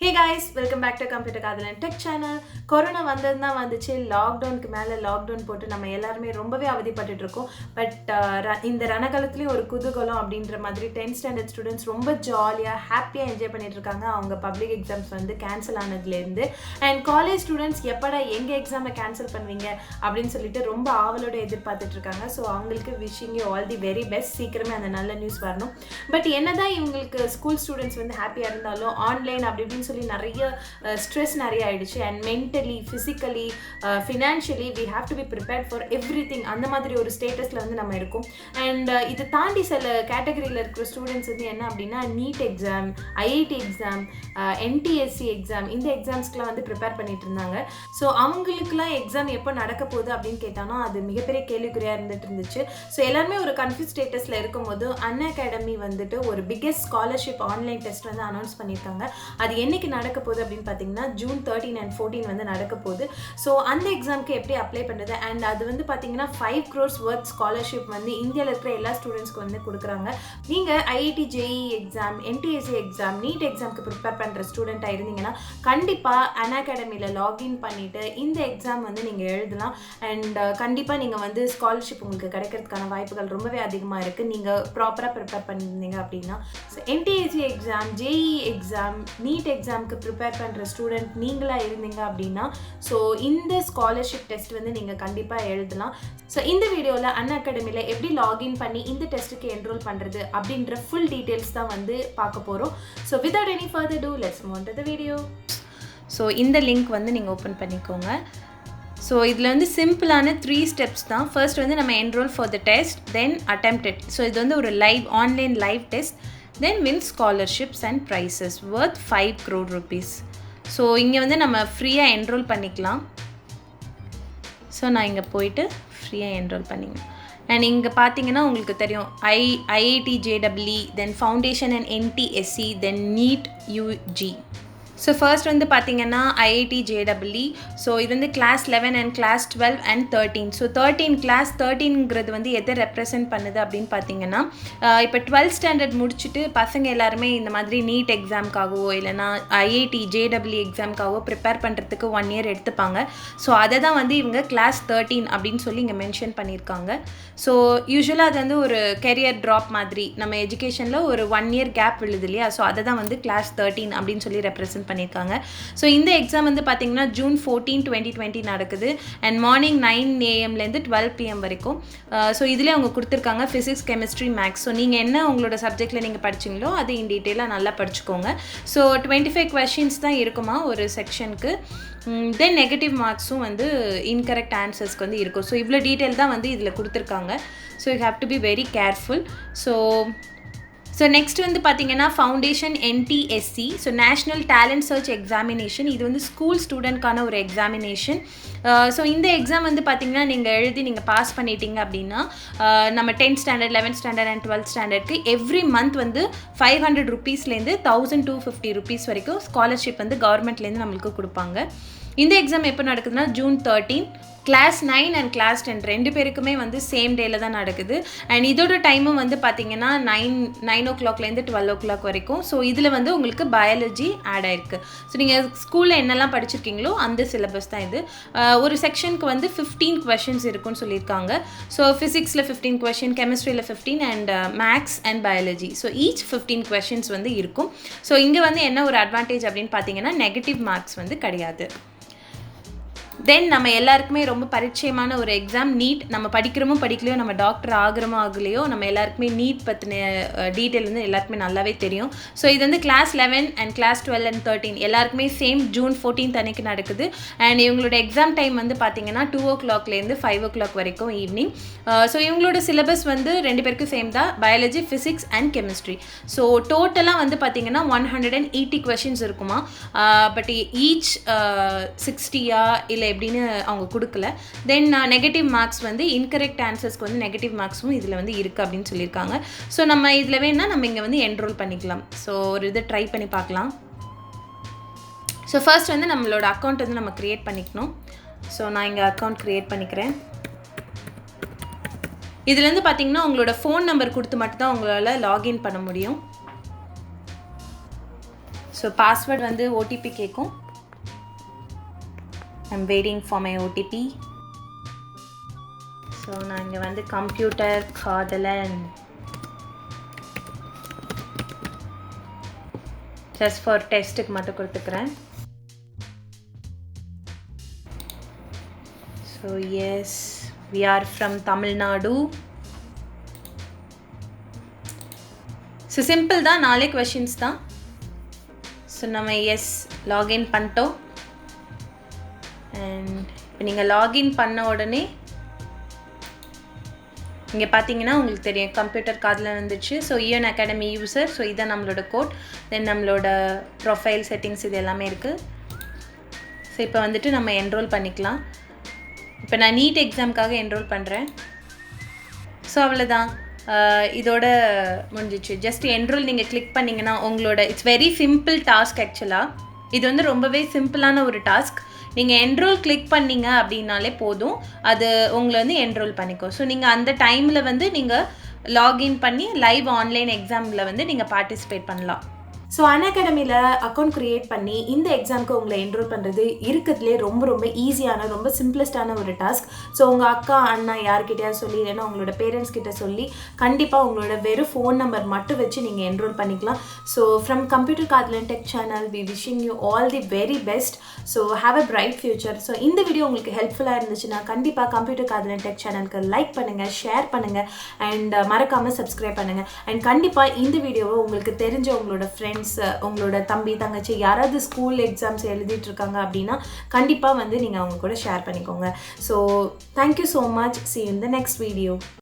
Hey guys, welcome back to Computer Kadal and Tech channel. Corona வந்ததுனா வந்துச்சு லாக்டவுனுக்கு மேலே lockdown போட்டு நம்ம எல்லாருமே ரொம்பவே அவதிப்பட்டுட்டு இருக்கோம். பட் இந்த ரணகாலத்துலேயும் ஒரு குதூகலம் அப்படின்ற மாதிரி 10th ஸ்டாண்டர்ட் ஸ்டூடெண்ட்ஸ் ரொம்ப ஜாலியாக ஹாப்பியாக என்ஜாய் பண்ணிட்டு இருக்காங்க. அவங்க பப்ளிக் எக்ஸாம்ஸ் வந்து கேன்சல் ஆனதுலேருந்து. அண்ட் காலேஜ் ஸ்டூடெண்ட்ஸ் எப்படா எங்கள் எக்ஸாமை கேன்சல் பண்ணுவீங்க அப்படின்னு சொல்லிட்டு ரொம்ப ஆவலோடு எதிர்பார்த்துட்டு இருக்காங்க. ஸோ அவங்களுக்கு wishing you all the very best. சீக்கிரமே அந்த நல்ல நியூஸ் வரணும். பட் என்னதான் இவங்களுக்கு ஸ்கூல் ஸ்டூடெண்ட்ஸ் வந்து ஹாப்பியாக இருந்தாலும் ஆன்லைன் அப்படி இப்படின்னு சொல்லி நிறைய ஸ்ட்ரெஸ் நிறைய ஆயிடுச்சு. And mentally, physically, financially we have to be prepared for everything. அந்த மாதிரி ஒரு ஸ்டேட்டஸில் வந்து நம்ம இருக்கோம். அண்ட் இதை தாண்டி சில கேட்டகரியில் இருக்கிற ஸ்டூடெண்ட்ஸ் வந்து என்ன அப்படின்னா NEET exam, IIT exam, NTSE exam, இந்த எக்ஸாம்ஸ்க்குலாம் வந்து ப்ரிப்பேர் பண்ணிட்டு இருந்தாங்க. ஸோ அவங்களுக்குலாம் எக்ஸாம் எப்போ நடக்க போகுது அப்படின்னு கேட்டாலும் அது மிகப்பெரிய கேள்விக்குறியாக இருந்துச்சு. ஸோ எல்லாருமே ஒரு கன்ஃபியூஸ் ஸ்டேட்டஸில் இருக்கும்போது அன்அகாடமி வந்துட்டு ஒரு பிக்கெஸ்ட் ஸ்காலர்ஷிப் ஆன்லைன் டெஸ்ட் வந்து அனௌன்ஸ் பண்ணியிருக்காங்க. அது என்னைக்கு நடக்க போகுது அப்படின்னு பார்த்தீங்கன்னா June 13 and 14 வந்து நடக்க போகுது. ஸோ அந்த எக்ஸாமுக்கு எப்படி அப்ளை பண்ணுறது, அண்ட் அது வந்து பார்த்தீங்கன்னா 5 crores worth ஸ்காலர்ஷிப் வந்து இந்தியாவில் இருக்கிற எல்லா ஸ்டூடெண்ட்ஸ்க்கு வந்து கொடுக்குறாங்க. நீங்கள் IIT JEE exam, NTSE exam, NEET எக்ஸாமுக்கு ப்ரிப்பேர் பண்ணுற ஸ்டூடெண்ட்டாக இருந்தீங்கன்னா கண்டிப்பாக அன்அகாடமியில் லாகின் பண்ணிவிட்டு இந்த எக்ஸாம் வந்து நீங்கள் எழுதலாம். அண்ட் கண்டிப்பாக நீங்கள் வந்து ஸ்காலர்ஷிப் உங்களுக்கு கிடைக்கிறதுக்கான வாய்ப்புகள் ரொம்பவே அதிகமாக இருக்குது நீங்கள் ப்ராப்பராக ப்ரிப்பேர் பண்ணியிருந்தீங்க அப்படின்னா. So NTSE exam, JEE exam, NEET எக்ஸாமுக்கு ப்ரிப்பேர் பண்ணுற ஸ்டூடெண்ட் நீங்களாக இருந்தீங்க அப்படின்னா ஸோ இந்த ஸ்காலர்ஷிப் டெஸ்ட் வந்து நீங்கள் கண்டிப்பாக எழுதலாம். ஸோ இந்த வீடியோவில் அன்அகாடமியில் எப்படி லாகின் பண்ணி இந்த டெஸ்ட்டுக்கு என்ரோல் பண்ணுறது அப்படின்ற ஃபுல் டீட்டெயில்ஸ் தான் வந்து பார்க்க போகிறோம். So without any further ado let's move on to the video. So இந்த லிங்க் வந்து நீங்கள் ஓப்பன் பண்ணிக்கோங்க. ஸோ இதில் வந்து சிம்பிளான 3 ஸ்டெப்ஸ் தான். ஃபர்ஸ்ட் வந்து நம்ம enrol for the test, then attempt it. So இது வந்து ஒரு online live test, then win scholarships and prizes worth 5 crore rupees. So இங்கே வந்து நம்ம ஃப்ரீயாக என்ரோல் பண்ணிக்கலாம். ஸோ நான் இங்கே போயிட்டு ஃப்ரீயாக என்ரோல் பண்ணிங்க. அண்ட் இங்கே பார்த்தீங்கன்னா உங்களுக்கு தெரியும் IIT JEE, then foundation and NTSC, then NEET UG. So first வந்து பார்த்தீங்கன்னா ஐஐடி ஜேஇஇ. ஸோ இது வந்து class 11 and class 12 and 13. So class 13ங்கிறது வந்து எதை ரெப்ரசென்ட் பண்ணுது அப்படின்னு பார்த்தீங்கன்னா இப்போ 12th ஸ்டாண்டர்ட் முடிச்சுட்டு பசங்க எல்லாருமே இந்த மாதிரி நீட் எக்ஸாமுக்காகவோ இல்லைனா ஐஐடி ஜேஇஇ எக்ஸாமுக்காகவோ ப்ரிப்பேர் பண்ணுறதுக்கு 1 year எடுத்துப்பாங்க. ஸோ அதை தான் வந்து இவங்க கிளாஸ் 13 அப்படின்னு சொல்லி இங்கே மென்ஷன் பண்ணியிருக்காங்க. ஸோ யூஸ்வலாக அது வந்து ஒரு கெரியர் ட்ராப் மாதிரி நம்ம எஜுகேஷனில் ஒரு 1 year கேப் விழுது இல்லையா. ஸோ அதை தான் வந்து கிளாஸ் 13 அப்படின்னு சொல்லி ரெப்ரசென்ட் பண்ணியிருக்காங்க. ஸோ இந்த எக்ஸாம் வந்து பார்த்தீங்கன்னா June 14, 2020 நடக்குது. And morning 9 AM to 12 PM வரைக்கும். ஸோ இதில் அவங்க கொடுத்துருக்காங்க ஃபிசிக்ஸ், கெமிஸ்ட்ரி, மேக்ஸ். ஸோ நீங்கள் என்ன உங்களோட சப்ஜெக்டில் நீங்கள் படிச்சிங்களோ அது இன் டீட்டெயிலாக நல்லா படிச்சுக்கோங்க. ஸோ 25 questions தான் இருக்குமா ஒரு செக்ஷனுக்கு. தென் நெகட்டிவ் மார்க்ஸும் வந்து இன்கரெக்ட் ஆன்சர்ஸ்க்கு வந்து இருக்கும். ஸோ இவ்வளோ டீட்டெயில் தான் வந்து இதில் கொடுத்துருக்காங்க. So you have to be very careful. So next வந்து பார்த்தீங்கன்னா foundation NTSE, so national talent search examination. இது வந்து ஸ்கூல் ஸ்டூடெண்ட்கான ஒரு எக்ஸாமினேஷன். ஸோ இந்த எக்ஸாம் வந்து பார்த்தீங்கன்னா நீங்கள் எழுதி நீங்கள் பாஸ் பண்ணிட்டீங்க அப்படின்னா நம்ம 10th standard, 11th standard and 12th ஸ்டாண்டர்டுக்கு எவ்ரி மந்த் வந்து 500 rupeesலேருந்து 1250 rupees வரைக்கும் ஸ்காலர்ஷிப் வந்து கவர்மெண்ட்லேருந்து நம்மளுக்கு கொடுப்பாங்க. இந்த எக்ஸாம் எப்போ நடக்குதுன்னா June 13. கிளாஸ் 9 அண்ட் கிளாஸ் 10 2 பேருக்குமே வந்து சேம் டேயில் தான் நடக்குது. அண்ட் இதோட டைமும் வந்து பார்த்தீங்கன்னா 9 o'clockலேருந்து 12 o'clock வரைக்கும். ஸோ இதில் வந்து உங்களுக்கு பயாலஜி ஆட் ஆயிருக்கு. ஸோ நீங்கள் ஸ்கூலில் என்னெல்லாம் படிச்சிருக்கீங்களோ அந்த சிலபஸ் தான் இது. ஒரு செக்ஷனுக்கு வந்து 15 questions இருக்குன்னு சொல்லியிருக்காங்க. ஸோ ஃபிசிக்ஸில் 15 question, கெமிஸ்ட்ரியில் 15 and maths and biology. So each 15 questions வந்து இருக்கும். ஸோ இங்கே வந்து என்ன ஒரு அட்வான்டேஜ் அப்படின்னு பார்த்தீங்கன்னா நெகட்டிவ் மார்க்ஸ் வந்து கிடையாது. தென் நம்ம எல்லாருக்குமே ரொம்ப பரிச்சயமான ஒரு எக்ஸாம் நீட். நம்ம படிக்கிறோமோ படிக்கலையோ, நம்ம டாக்டர் ஆகிறோமோ ஆகலையோ, நம்ம எல்லாருக்குமே நீட் பற்றின டீட்டெயில் வந்து எல்லாருக்குமே நல்லாவே தெரியும். ஸோ இது வந்து கிளாஸ் 11 அண்ட் கிளாஸ் 12 அண்ட் 13 எல்லாருக்குமே சேம் June 14 அன்னைக்கு நடக்குது. அண்ட் இவங்களோட எக்ஸாம் டைம் வந்து பார்த்தீங்கன்னா 2 o'clockலேருந்து 5 o'clock வரைக்கும் ஈவினிங். ஸோ இவங்களோட சிலபஸ் வந்து 2 பேருக்கும் சேம் தான், biology, physics and chemistry. So டோட்டலாக வந்து பார்த்தீங்கன்னா 180 questions இருக்குமா. பட் ஈச் 60 இல்லை எப்படின்னு அவங்க கொடுக்கல. தென் நெகட்டிவ் மார்க்ஸ் வந்து இன்கரெக்ட் ஆன்சர்ஸ்க்கு வந்து நெகட்டிவ் மார்க்ஸும் இதில் வந்து இருக்குது அப்படின்னு சொல்லியிருக்காங்க. ஸோ நம்ம இதில் வேணால் நம்ம இங்கே வந்து என்ரோல் பண்ணிக்கலாம். ஸோ ஒரு இதை ட்ரை பண்ணி பார்க்கலாம். ஸோ ஃபர்ஸ்ட் வந்து நம்மளோட அக்கௌண்ட் வந்து நம்ம க்ரியேட் பண்ணிக்கணும். ஸோ நான் இங்கே அக்கௌண்ட் க்ரியேட் பண்ணிக்கிறேன். இதுலேருந்து பார்த்தீங்கன்னா உங்களோட ஃபோன் நம்பர் கொடுத்து மட்டும்தான் உங்களால் லாகின் பண்ண முடியும். ஸோ ஸோ பாஸ்வேர்ட் வந்து ஓடிபி கேட்கும். I'm waiting for my OTP. So நான் இங்கே வந்து கம்ப்யூட்டர் காதலன் ஜஸ்ட் ஃபார் டெஸ்ட்டுக்கு மட்டும் கொடுத்துக்கிறேன். So yes, we are from Tamil Nadu. So simple தான், 4 கொஷின்ஸ் தான். ஸோ நம்ம எஸ் லாகின் பண்ணிட்டோம். அண்ட் இப்போ நீங்கள் லாகின் பண்ண உடனே இங்கே பார்த்தீங்கன்னா உங்களுக்கு தெரியும் கம்ப்யூட்டர் காதில் வந்துச்சு. So Unacadamy user. ஸோ இதான் நம்மளோட கோட். தென் நம்மளோட ப்ரொஃபைல் செட்டிங்ஸ் இது எல்லாமே இருக்குது. ஸோ இப்போ வந்துட்டு நம்ம என்ரோல் பண்ணிக்கலாம். இப்போ நான் நீட் எக்ஸாமுக்காக என்ரோல் பண்ணுறேன். ஸோ அவ்வளோதான், இதோட முடிஞ்சிச்சு. ஜஸ்ட் என்ரோல் நீங்கள் கிளிக் பண்ணிங்கன்னா உங்களோட இட்ஸ் வெரி சிம்பிள் டாஸ்க். ஆக்சுவலாக இது வந்து ரொம்பவே சிம்பிளான ஒரு டாஸ்க். நீங்கள் என்ரோல் கிளிக் பண்ணிங்க அப்படின்னாலே போதும், அது உங்களை வந்து என்ரோல் பண்ணிக்கோ. ஸோ நீங்கள் அந்த டைமில் வந்து நீங்கள் லாகின் பண்ணி லைவ் ஆன்லைன் எக்ஸாமில் வந்து நீங்கள் பார்ட்டிசிபேட் பண்ணலாம். ஸோ அன்அகாடமியில் அக்கௌண்ட் க்ரியேட் பண்ணி இந்த எக்ஸாமுக்கு உங்களை என்ரோல் பண்ணுறது இருக்கிறதுலே ரொம்ப ரொம்ப ஈஸியான ரொம்ப சிம்பிளஸ்டான ஒரு டாஸ்க். ஸோ உங்கள் அக்கா அண்ணா யார்கிட்டயாவது சொல்லி இல்லைன்னா உங்களோட பேரண்ட்ஸ் கிட்ட சொல்லி கண்டிப்பாக உங்களோட வெறும் ஃபோன் நம்பர் மட்டும் வச்சு நீங்கள் என்ரோல் பண்ணிக்கலாம். So from computer Kadhalan tech channel we wishing you all the very best. So have a bright future. So இந்த வீடியோ உங்களுக்கு ஹெல்ப்ஃபுல்லாக இருந்துச்சுன்னா கண்டிப்பாக கம்ப்யூட்டர் காதலன் டெக் சேனலுக்கு லைக் பண்ணுங்கள், ஷேர் பண்ணுங்கள் அண்ட் மறக்காமல் சப்ஸ்கிரைப் பண்ணுங்கள். அண்ட் கண்டிப்பாக இந்த வீடியோவை உங்களுக்கு தெரிஞ்ச உங்களோட ஃப்ரெண்ட்ஸ், உங்களோட தம்பி தங்கச்சி யாராவது ஸ்கூல் எக்ஸாம்ஸ் எழுதிட்டு இருக்காங்க அப்படின்னா கண்டிப்பாக வந்து நீங்கள் அவங்க கூட ஷேர் பண்ணிக்கோங்க. So thank you so much. See you in the next video.